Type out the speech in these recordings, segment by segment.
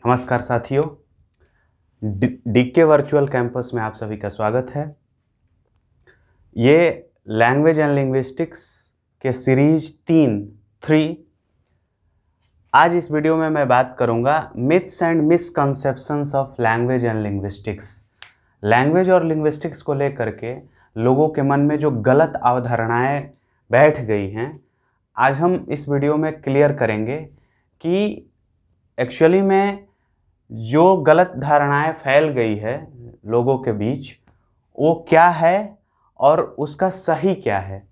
नमस्कार साथियों, DK virtual campus में आप सभी का स्वागत है। ये लैंग्वेज एंड लिंग्विस्टिक्स के सीरीज 3 आज इस वीडियो में मैं बात करूंगा myths and misconceptions of language and linguistics. Language और लिंग्विस्टिक्स को लेकर के लोगों के मन में जो गलत अवधारणाएं बैठ गई हैं, आज हम इस वीडियो में क्लियर करेंगे कि एक्चुअली में जो गलत धारणाएं फैल गई है लोगों के बीच वो क्या है और उसका सही क्या है,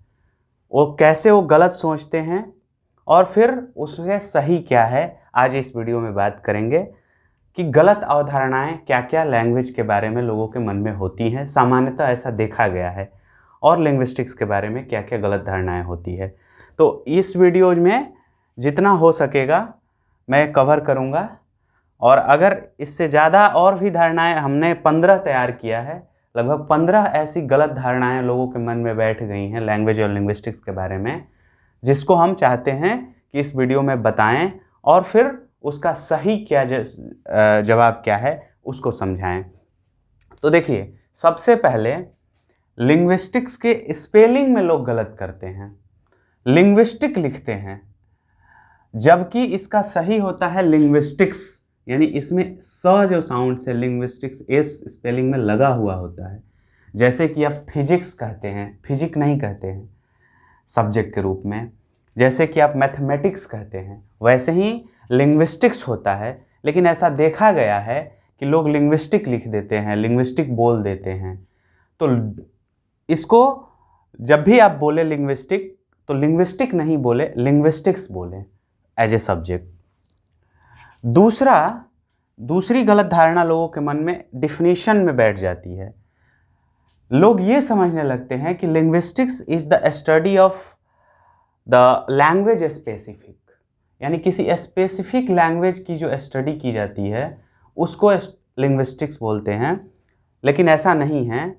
वो कैसे वो गलत सोचते हैं और फिर उसके सही क्या है। आज इस वीडियो में बात करेंगे कि गलत अवधारणाएं क्या क्या लैंग्वेज के बारे में लोगों के मन में होती हैं, सामान्यतः ऐसा देखा गया है, और लिंग्विस्टिक्स के बारे में क्या क्या गलत धारणाएं होती है। तो इस वीडियो में जितना हो सकेगा मैं कवर करूँगा, और अगर इससे ज़्यादा और भी धारणाएं, हमने 15 तैयार किया है, लगभग 15 ऐसी गलत धारणाएं लोगों के मन में बैठ गई हैं लैंग्वेज और लिंग्विस्टिक्स के बारे में, जिसको हम चाहते हैं कि इस वीडियो में बताएं और फिर उसका सही क्या जवाब क्या है उसको समझाएं। तो देखिए, सबसे पहले लिंग्विस्टिक्स के स्पेलिंग में लोग गलत करते हैं, लिंग्विस्टिक लिखते हैं, जबकि इसका सही होता है लिंग्विस्टिक्स। यानी इसमें स जो साउंड से लिंग्विस्टिक्स एस स्पेलिंग में लगा हुआ होता है। जैसे कि आप फिजिक्स कहते हैं, फिजिक नहीं कहते हैं सब्जेक्ट के रूप में। जैसे कि आप मैथमेटिक्स कहते हैं, वैसे ही लिंग्विस्टिक्स होता है। लेकिन ऐसा देखा गया है कि लोग लिंग्विस्टिक लिख देते हैं, लिंग्विस्टिक बोल देते हैं। तो इसको जब भी आप बोले लिंग्विस्टिक, तो लिंग्विस्टिक नहीं बोले, लिंग्विस्टिक्स बोले एज ए सब्जेक्ट। दूसरी गलत धारणा लोगों के मन में डिफिनीशन में बैठ जाती है। लोग ये समझने लगते हैं कि linguistics is the study of the language specific, यानी किसी स्पेसिफिक लैंग्वेज की जो स्टडी की जाती है उसको लिंग्विस्टिक्स बोलते हैं। लेकिन ऐसा नहीं है।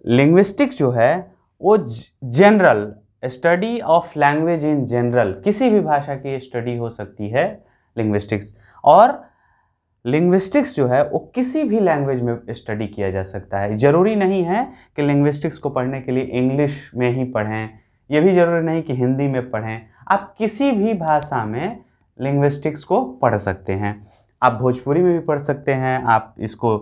लिंग्विस्टिक्स जो है वो general study of language in general, किसी भी भाषा की स्टडी हो सकती है लिंग्विस्टिक्स। और लिंग्विस्टिक्स जो है वो किसी भी लैंग्वेज में स्टडी किया जा सकता है। ज़रूरी नहीं है कि लिंग्विस्टिक्स को पढ़ने के लिए इंग्लिश में ही पढ़ें, ये भी ज़रूरी नहीं कि हिंदी में पढ़ें। आप किसी भी भाषा में लिंग्विस्टिक्स को पढ़ सकते हैं। आप भोजपुरी में भी पढ़ सकते हैं, आप इसको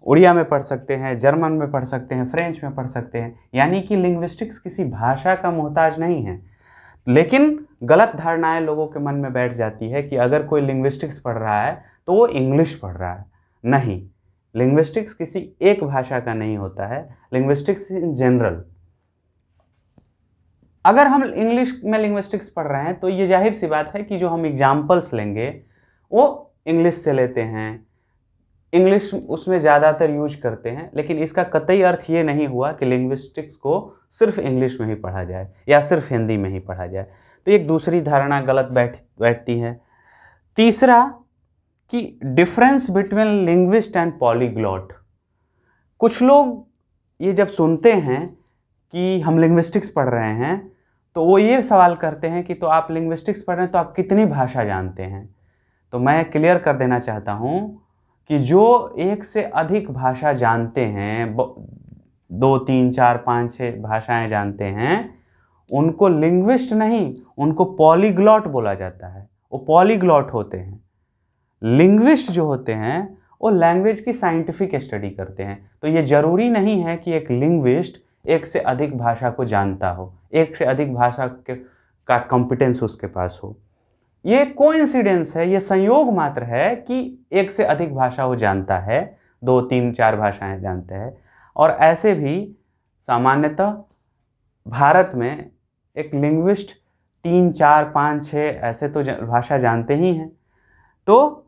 उड़िया में पढ़ सकते हैं, जर्मन में पढ़ सकते हैं, फ्रेंच में पढ़ सकते हैं। यानी कि लिंग्विस्टिक्स किसी भाषा का मोहताज नहीं है। लेकिन गलत धारणाएं लोगों के मन में बैठ जाती है कि अगर कोई लिंग्विस्टिक्स पढ़ रहा है तो वो इंग्लिश पढ़ रहा है। नहीं, लिंग्विस्टिक्स किसी एक भाषा का नहीं होता है, लिंग्विस्टिक्स इन जनरल। अगर हम इंग्लिश में लिंग्विस्टिक्स पढ़ रहे हैं तो ये जाहिर सी बात है कि जो हम एग्जाम्पल्स लेंगे वो इंग्लिश से लेते हैं, इंग्लिश उसमें ज़्यादातर यूज करते हैं। लेकिन इसका कतई अर्थ ये नहीं हुआ कि लिंग्विस्टिक्स को सिर्फ इंग्लिश में ही पढ़ा जाए या सिर्फ हिंदी में ही पढ़ा जाए। तो एक दूसरी धारणा गलत बैठती है। तीसरा कि difference between linguist and polyglot. कुछ लोग ये जब सुनते हैं कि हम लिंग्विस्टिक्स पढ़ रहे हैं तो वो ये सवाल करते हैं कि तो आप लिंग्विस्टिक्स पढ़ रहे हैं तो आप कितनी भाषा जानते हैं। तो मैं क्लियर कर देना चाहता हूँ कि जो एक से अधिक भाषा जानते हैं, 2, 3, 4, 5, 6 भाषाएं जानते हैं, उनको लिंग्विस्ट नहीं, उनको पॉलीग्लॉट बोला जाता है। वो पॉलीग्लॉट होते हैं। लिंग्विस्ट जो होते हैं वो लैंग्वेज की साइंटिफिक स्टडी करते हैं। तो ये ज़रूरी नहीं है कि एक लिंग्विस्ट एक से अधिक भाषा को जानता हो, एक से अधिक भाषा का कॉम्पिटेंस उसके पास हो। ये कोइंसिडेंस है, ये संयोग मात्र है कि एक से अधिक भाषा वो जानता है, 2, 3, 4 भाषाएं जानते हैं। और ऐसे भी सामान्यतः भारत में एक लिंग्विस्ट 3, 4, 5, 6 ऐसे तो भाषा जानते ही हैं। तो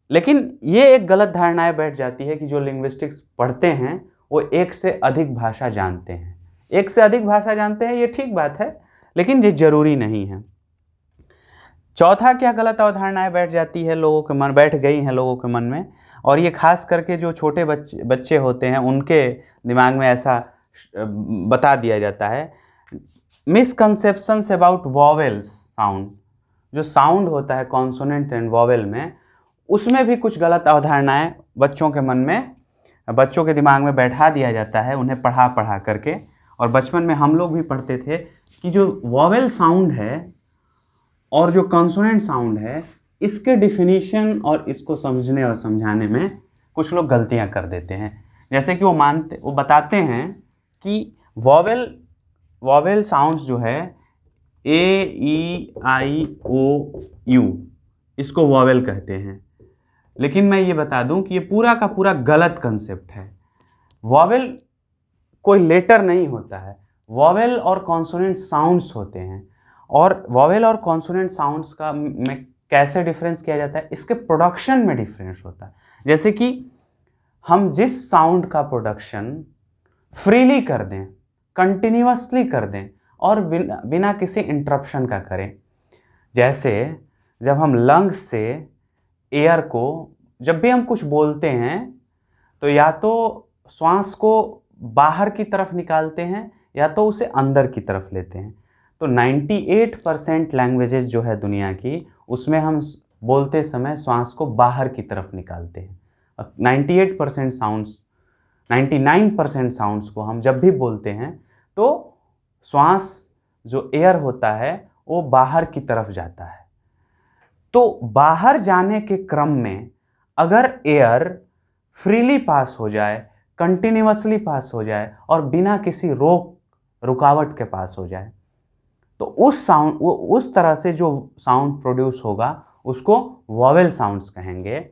लेकिन ये एक गलत धारणाएं बैठ जाती है कि जो लिंग्विस्टिक्स पढ़ते हैं वो एक से अधिक भाषा जानते हैं। एक से अधिक भाषा जानते हैं ये ठीक बात है, लेकिन ये ज़रूरी नहीं है। चौथा क्या गलत अवधारणाएं बैठ गई हैं लोगों के मन में, और ये खास करके जो छोटे बच्चे होते हैं उनके दिमाग में ऐसा बता दिया जाता है। मिसकंसेप्शंस अबाउट वॉवेल्स साउंड, जो साउंड होता है कॉन्सोनेंट एंड वॉवेल में, उसमें भी कुछ गलत अवधारणाएं बच्चों के मन में, बच्चों के दिमाग में बैठा दिया जाता है उन्हें पढ़ा पढ़ा करके। और बचपन में हम लोग भी पढ़ते थे कि जो वॉवेल साउंड है और जो कॉन्सोनेंट साउंड है, इसके डिफिनीशन और इसको समझने और समझाने में कुछ लोग गलतियां कर देते हैं। जैसे कि वो बताते हैं कि वॉवेल साउंड्स जो है ए ई आई ओ यू, इसको वॉवेल कहते हैं। लेकिन मैं ये बता दूं कि ये पूरा का पूरा गलत कंसेप्ट है। वॉवेल कोई लेटर नहीं होता है, वॉवेल और कॉन्सोनेंट साउंड्स होते हैं। और वॉवेल और कॉन्सोनेंट साउंड्स का में कैसे डिफरेंस किया जाता है, इसके प्रोडक्शन में डिफरेंस होता है। जैसे कि हम जिस साउंड का प्रोडक्शन फ्रीली कर दें, कंटिन्यूअसली कर दें और बिना किसी इंटरप्शन का करें, जैसे जब हम लंग्स से एयर को, जब भी हम कुछ बोलते हैं तो या तो श्वास को बाहर की तरफ निकालते हैं या तो उसे अंदर की तरफ लेते हैं। तो 98% लैंग्वेजेस जो है दुनिया की, उसमें हम बोलते समय श्वास को बाहर की तरफ निकालते हैं। 98% साउंड्स, 99% साउंड्स को हम जब भी बोलते हैं तो श्वास जो एयर होता है वो बाहर की तरफ जाता है। तो बाहर जाने के क्रम में अगर एयर फ्रीली पास हो जाए, कंटिन्यूअसली पास हो जाए और बिना किसी रुकावट के पास हो जाए, तो उस तरह से जो साउंड प्रोड्यूस होगा उसको वॉवेल साउंड्स कहेंगे।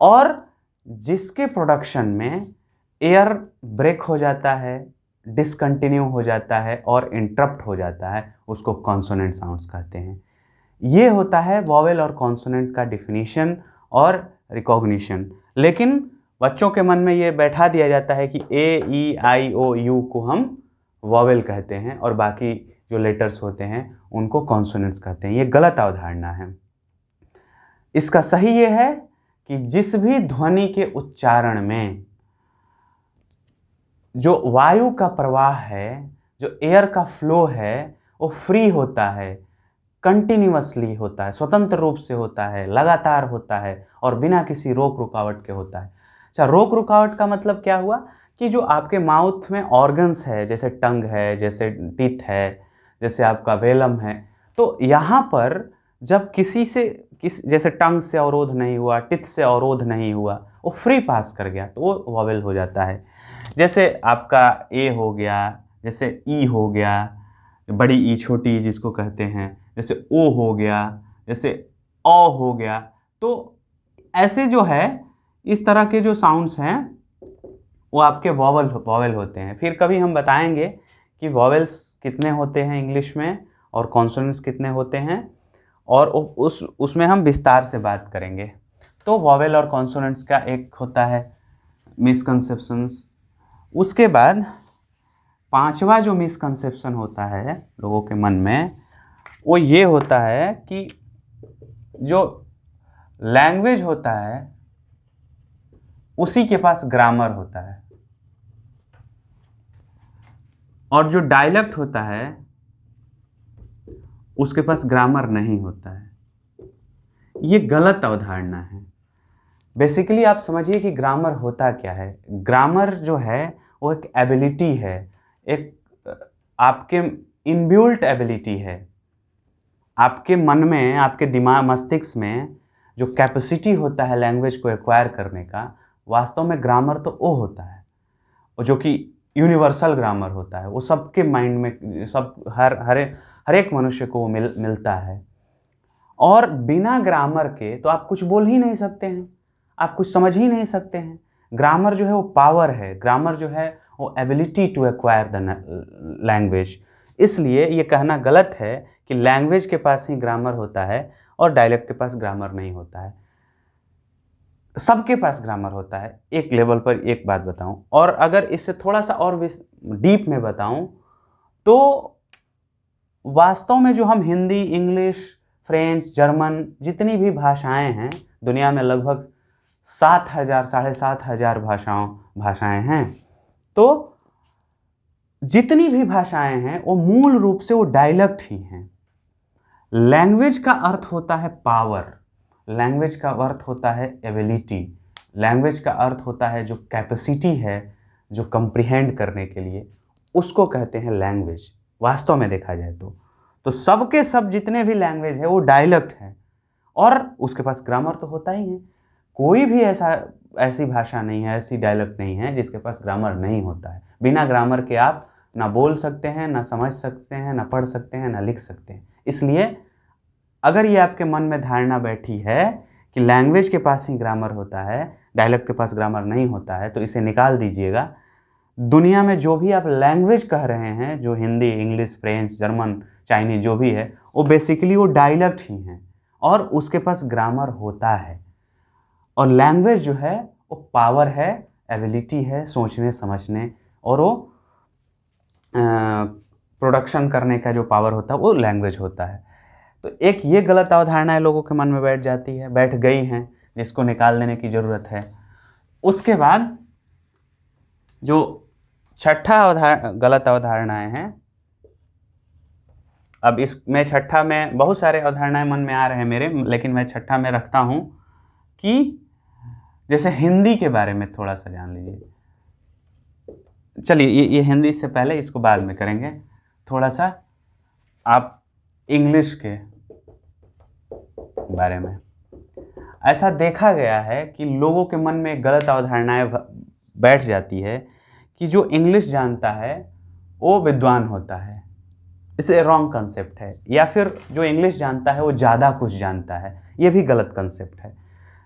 और जिसके प्रोडक्शन में एयर ब्रेक हो जाता है, डिसकंटिन्यू हो जाता है और इंटरप्ट हो जाता है, उसको कॉन्सोनेंट साउंड्स कहते हैं। ये होता है वॉवेल और कॉन्सोनेंट का डिफिनीशन और रिकॉग्निशन। लेकिन बच्चों के मन में ये बैठा दिया जाता है कि ए ई आई ओ यू को हम वॉवेल कहते हैं और बाकी जो लेटर्स होते हैं उनको कॉन्सोनेंट्स कहते हैं। ये गलत अवधारणा है। इसका सही ये है कि जिस भी ध्वनि के उच्चारण में जो वायु का प्रवाह है, जो एयर का फ्लो है, वो फ्री होता है, कंटिन्यूअसली होता है, स्वतंत्र रूप से होता है, लगातार होता है और बिना किसी रोक रुकावट के होता है। अच्छा, रोक रुकावट का मतलब क्या हुआ कि जो आपके माउथ में ऑर्गन्स है, जैसे टंग है, जैसे टीथ है, जैसे आपका वेलम है, तो यहाँ पर जब जैसे टंग से अवरोध नहीं हुआ, टिथ से अवरोध नहीं हुआ, वो फ्री पास कर गया तो वो वॉवेल हो जाता है। जैसे आपका ए हो गया, जैसे ई हो गया, बड़ी ई छोटी ई जिसको कहते हैं, जैसे ओ हो गया, जैसे औ हो गया। तो ऐसे जो है इस तरह के जो साउंड्स हैं वो आपके वॉवेल होते हैं। फिर कभी हम बताएंगे कि वॉवेल्स कितने होते हैं इंग्लिश में और कॉन्सोनेंट्स कितने होते हैं, और उसमें हम विस्तार से बात करेंगे। तो वॉवेल और कॉन्सोनेंट्स का एक होता है मिसकंसेप्शंस। उसके बाद पांचवा जो मिसकंसेप्शन होता है लोगों के मन में, वो ये होता है कि जो लैंग्वेज होता है उसी के पास ग्रामर होता है और जो डायलेक्ट होता है उसके पास ग्रामर नहीं होता है। ये गलत अवधारणा है। बेसिकली आप समझिए कि ग्रामर होता क्या है। ग्रामर जो है वो एक एबिलिटी है, एक आपके इनबिल्ट एबिलिटी है। आपके मन में, आपके दिमाग मस्तिष्क में जो कैपेसिटी होता है लैंग्वेज को एक्वायर करने का, वास्तव में ग्रामर तो वो होता है, और जो कि यूनिवर्सल ग्रामर होता है। वो सबके माइंड में, सब हर एक मनुष्य को वो मिलता है। और बिना ग्रामर के तो आप कुछ बोल ही नहीं सकते हैं, आप कुछ समझ ही नहीं सकते हैं। ग्रामर जो है वो पावर है, ग्रामर जो है वो ability to acquire the language. इसलिए ये कहना गलत है कि लैंग्वेज के पास ही ग्रामर होता है और डायलेक्ट के पास ग्रामर नहीं होता है। सबके पास ग्रामर होता है। एक लेवल पर एक बात बताऊं, और अगर इससे थोड़ा सा और डीप में बताऊं तो वास्तव में जो हम हिंदी, इंग्लिश, फ्रेंच, जर्मन, जितनी भी भाषाएं हैं दुनिया में, लगभग 7,000 7,500 भाषाएं हैं। तो जितनी भी भाषाएं हैं वो मूल रूप से वो डायलेक्ट ही हैं। लैंग्वेज का अर्थ होता है पावर। लैंग्वेज का अर्थ होता है एबिलिटी, लैंग्वेज का अर्थ होता है जो कैपेसिटी है, जो कंप्रिहेंड करने के लिए, उसको कहते हैं लैंग्वेज वास्तव में देखा जाए तो सब के सब जितने भी लैंग्वेज है वो डायलेक्ट है, और उसके पास ग्रामर तो होता ही है। कोई भी ऐसी भाषा नहीं है, ऐसी डायलेक्ट नहीं है जिसके पास ग्रामर नहीं होता है। बिना ग्रामर के आप ना बोल सकते हैं, ना समझ सकते हैं, ना पढ़ सकते हैं, ना लिख सकते हैं। इसलिए अगर ये आपके मन में धारणा बैठी है कि लैंग्वेज के पास ही ग्रामर होता है, डायलेक्ट के पास ग्रामर नहीं होता है, तो इसे निकाल दीजिएगा। दुनिया में जो भी आप लैंग्वेज कह रहे हैं, जो Hindi, English, French, German, Chinese जो भी है, वो बेसिकली वो डायलेक्ट ही हैं और उसके पास ग्रामर होता है। और लैंग्वेज जो है वो पावर है, एबिलिटी है सोचने समझने, और वो प्रोडक्शन करने का जो पावर होता है वो लैंग्वेज होता है। तो एक ये गलत अवधारणाएं लोगों के मन में बैठ जाती है, बैठ गई हैं, जिसको निकाल देने की ज़रूरत है। उसके बाद जो छठा गलत अवधारणाएं हैं, अब इसमें छठा में बहुत सारे अवधारणाएं मन में आ रहे हैं मेरे, लेकिन मैं छठा में रखता हूं कि जैसे हिंदी के बारे में थोड़ा सा जान लीजिए। चलिए ये हिंदी से पहले, इसको बाद में करेंगे। थोड़ा सा आप इंग्लिश के बारे में, ऐसा देखा गया है कि लोगों के मन में गलत अवधारणाएं बैठ जाती है कि जो इंग्लिश जानता है वो विद्वान होता है। इसे रॉन्ग कंसेप्ट है। या फिर जो इंग्लिश जानता है वो ज़्यादा कुछ जानता है, ये भी गलत कंसेप्ट है।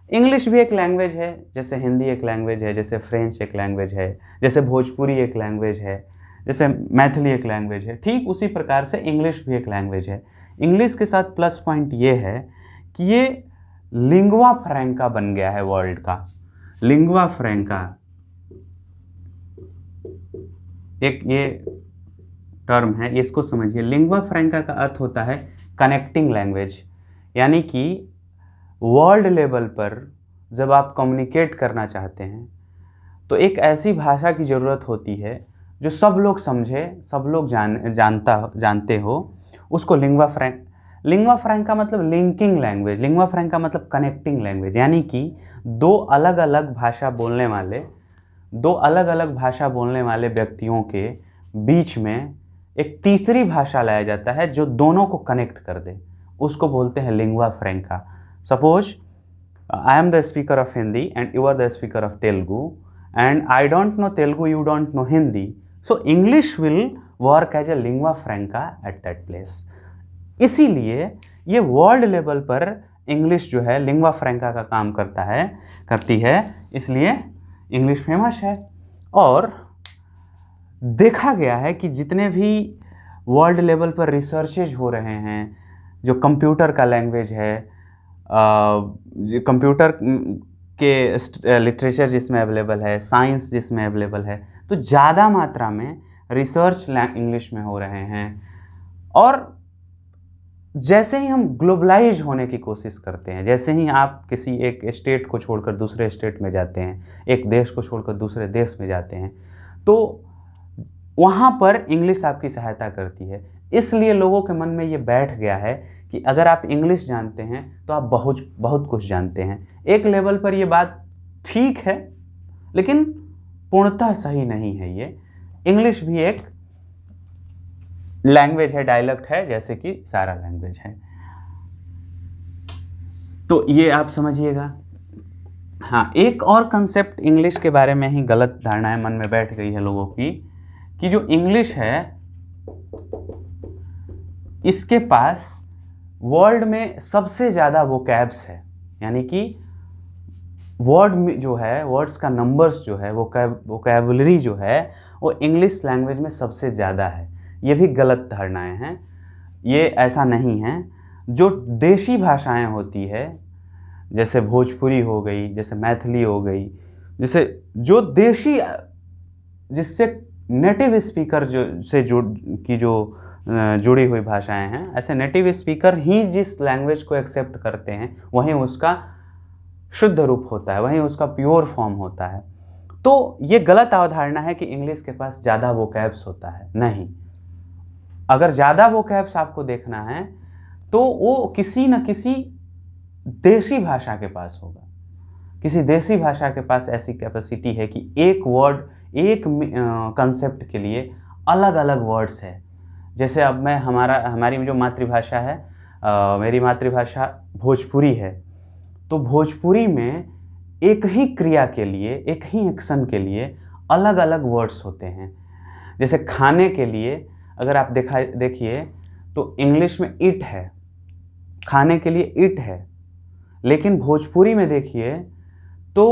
इंग्लिश भी एक लैंग्वेज है, जैसे हिंदी एक लैंग्वेज है, जैसे फ्रेंच एक लैंग्वेज है, जैसे भोजपुरी एक लैंग्वेज है, जैसे मैथिली एक लैंग्वेज है। ठीक उसी प्रकार से इंग्लिश भी एक लैंग्वेज है। इंग्लिश के साथ प्लस पॉइंट ये है कि ये लिंगुआ फ्रैंका बन गया है वर्ल्ड का। लिंगुआ फ्रैंका एक ये टर्म है, इसको समझिए। लिंगुआ फ्रैंका का अर्थ होता है कनेक्टिंग लैंग्वेज, यानी कि वर्ल्ड लेवल पर जब आप कम्युनिकेट करना चाहते हैं तो एक ऐसी भाषा की ज़रूरत होती है जो सब लोग समझे, सब लोग जानते हो, उसको लिंगुआ फ्रैंका मतलब लिंकिंग लैंग्वेज, लिंगुआ फ्रैंका मतलब कनेक्टिंग लैंग्वेज, यानी कि दो अलग अलग भाषा बोलने वाले व्यक्तियों के बीच में एक तीसरी भाषा लाया जाता है जो दोनों को कनेक्ट कर दे, उसको बोलते हैं lingua फ्रैंका। Suppose I am the speaker of Hindi and you are the speaker of Telugu, and I don't know Telugu, you don't know Hindi, so English will work as a lingua franca at that place. इसीलिए ये world level पर English जो है lingua फ्रैंका का काम करती है, इसलिए इंग्लिश फेमस है। और देखा गया है कि जितने भी वर्ल्ड लेवल पर रिसर्चेज हो रहे हैं, जो कंप्यूटर का लैंग्वेज है, कंप्यूटर के लिटरेचर जिसमें अवेलेबल है, साइंस जिसमें अवेलेबल है, तो ज़्यादा मात्रा में रिसर्च इंग्लिश में हो रहे हैं। और जैसे ही हम ग्लोबलाइज होने की कोशिश करते हैं, जैसे ही आप किसी एक स्टेट को छोड़कर दूसरे स्टेट में जाते हैं, एक देश को छोड़कर दूसरे देश में जाते हैं, तो वहाँ पर इंग्लिश आपकी सहायता करती है। इसलिए लोगों के मन में ये बैठ गया है कि अगर आप इंग्लिश जानते हैं तो आप बहुत कुछ जानते हैं। एक लेवल पर ये बात ठीक है, लेकिन पूर्णतः सही नहीं है। ये इंग्लिश भी एक लैंग्वेज है, डायलेक्ट है, जैसे कि सारा लैंग्वेज है। तो ये आप समझिएगा। हाँ, एक और कंसेप्ट इंग्लिश के बारे में ही गलत धारणाएं मन में बैठ गई है लोगों की, कि जो इंग्लिश है इसके पास वर्ल्ड में सबसे ज़्यादा वोकैब्स है, यानी कि वर्ड में जो है, वर्ड्स का नंबर्स जो है, वोकैबुलरी जो है, वो इंग्लिश लैंग्वेज में सबसे ज़्यादा है। ये भी गलत धारणाएं हैं, ये ऐसा नहीं है। जो देशी भाषाएं होती है, जैसे भोजपुरी हो गई, जैसे मैथिली हो गई, जैसे जो देशी, जिससे नेटिव स्पीकर जुड़ी हुई भाषाएं हैं, ऐसे नेटिव स्पीकर ही जिस लैंग्वेज को एक्सेप्ट करते हैं वहीं उसका शुद्ध रूप होता है, वहीं उसका प्योर फॉर्म होता है। तो ये गलत अवधारणा है कि इंग्लिश के पास ज़्यादा वोकैब्स होता है। नहीं, अगर ज़्यादा वोकैब्स आपको देखना है तो वो किसी न किसी देसी भाषा के पास होगा, किसी देसी भाषा के पास ऐसी कैपेसिटी है कि एक वर्ड, एक कंसेप्ट के लिए अलग अलग वर्ड्स है। जैसे अब मैं हमारी जो मातृभाषा है, मेरी मातृभाषा भोजपुरी है, तो भोजपुरी में एक ही क्रिया के लिए, एक ही एक्शन के लिए अलग अलग वर्ड्स होते हैं। जैसे खाने के लिए अगर आप देखिए तो इंग्लिश में ईट है, खाने के लिए ईट है, लेकिन भोजपुरी में देखिए तो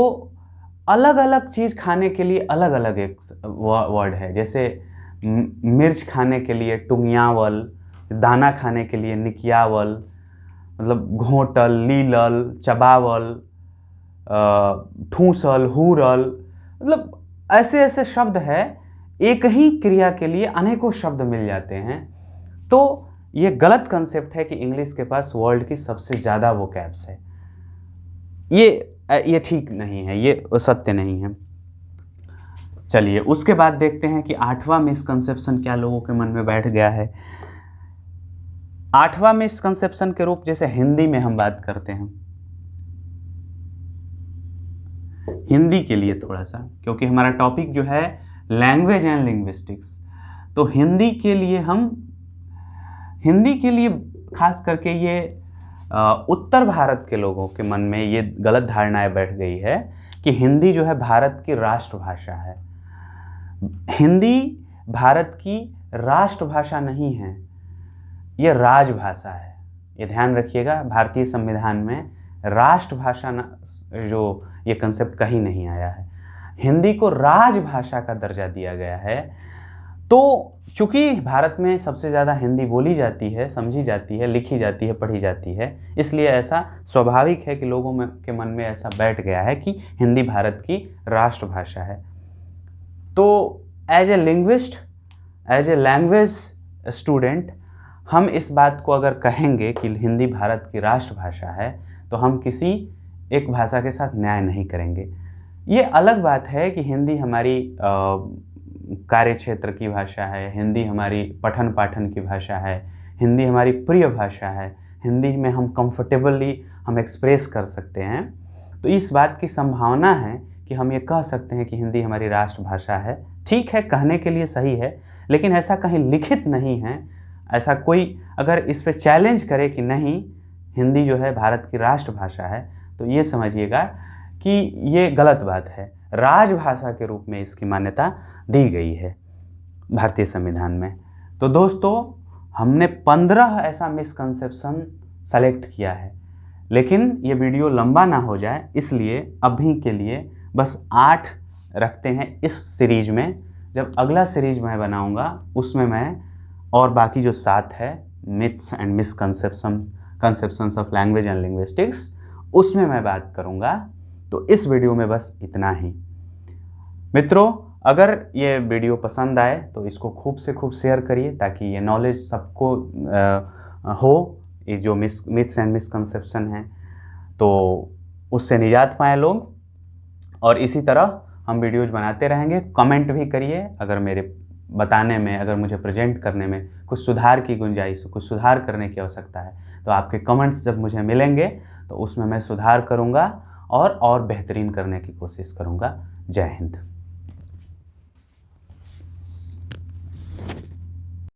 अलग अलग चीज़ खाने के लिए अलग अलग एक वर्ड है। जैसे मिर्च खाने के लिए टुंगियावल, दाना खाने के लिए निकियावल, मतलब घोंटल, लीलल, चबावल, ठूसल, हुरल, मतलब ऐसे ऐसे शब्द है, एक ही क्रिया के लिए अनेकों शब्द मिल जाते हैं। तो ये गलत कंसेप्ट है कि इंग्लिश के पास वर्ल्ड की सबसे ज़्यादा वोकैब्स है। ये ठीक नहीं है, ये सत्य नहीं है। चलिए उसके बाद देखते हैं कि 8वां मिसकंसेप्शन क्या लोगों के मन में बैठ गया है। 8वां मिसकंसेप्शन के रूप, जैसे हिंदी में हम बात करते हैं, हिंदी के लिए थोड़ा सा, क्योंकि हमारा टॉपिक जो है लैंग्वेज एंड लिंग्विस्टिक्स, तो हिंदी के लिए खास करके ये उत्तर भारत के लोगों के मन में ये गलत धारणाएं बैठ गई है कि हिंदी जो है भारत की राष्ट्रभाषा है। हिंदी भारत की राष्ट्रभाषा नहीं है, ये राजभाषा है। ये ध्यान रखिएगा, भारतीय संविधान में राष्ट्रभाषा जो ये कंसेप्ट कहीं नहीं आया है। हिंदी को राजभाषा का दर्जा दिया गया है। तो चूंकि भारत में सबसे ज़्यादा हिंदी बोली जाती है, समझी जाती है, लिखी जाती है, पढ़ी जाती है, इसलिए ऐसा स्वाभाविक है कि लोगों के मन में ऐसा बैठ गया है कि हिंदी भारत की राष्ट्रभाषा है। तो as a linguist, as a language student, हम इस बात को अगर कहेंगे कि हिंदी भारत की राष्ट्रभाषा है, तो हम किसी एक भाषा के साथ न्याय नहीं करेंगे। ये अलग बात है कि हिंदी हमारी कार्य क्षेत्र की भाषा है, हिंदी हमारी पठन पाठन की भाषा है, हिंदी हमारी प्रिय भाषा है, हिंदी में हम कंफर्टेबली हम एक्सप्रेस कर सकते हैं। तो इस बात की संभावना है कि हम ये कह सकते हैं कि हिंदी हमारी राष्ट्रभाषा है। ठीक है, कहने के लिए सही है, लेकिन ऐसा कहीं लिखित नहीं है। ऐसा कोई अगर इस पे चैलेंज करे कि नहीं हिंदी जो है भारत की राष्ट्रभाषा है, तो ये समझिएगा कि ये गलत बात है। राजभाषा के रूप में इसकी मान्यता दी गई है भारतीय संविधान में। तो दोस्तों, हमने 15 ऐसा मिसकंसेप्शन सेलेक्ट किया है, लेकिन ये वीडियो लंबा ना हो जाए इसलिए अभी के लिए बस 8 रखते हैं इस सीरीज में। जब अगला सीरीज मैं बनाऊंगा उसमें मैं और बाकी जो 7 है myths and misconceptions of language and linguistics, उसमें मैं बात करूंगा। तो इस वीडियो में बस इतना ही। मित्रों, अगर ये वीडियो पसंद आए तो इसको खूब से खूब शेयर करिए ताकि ये नॉलेज सबको हो। ये जो मिथ्स एंड मिसकंसेप्शन हैं तो उससे निजात पाएँ लोग। और इसी तरह हम वीडियोज बनाते रहेंगे। कमेंट भी करिए, अगर मेरे बताने में, अगर मुझे प्रेजेंट करने में कुछ सुधार की गुंजाइश, कुछ सुधार करने की आवश्यकता है, तो आपके कमेंट्स जब मुझे मिलेंगे तो उसमें मैं सुधार करूँगा और बेहतरीन करने की कोशिश करूँगा। जय हिंद।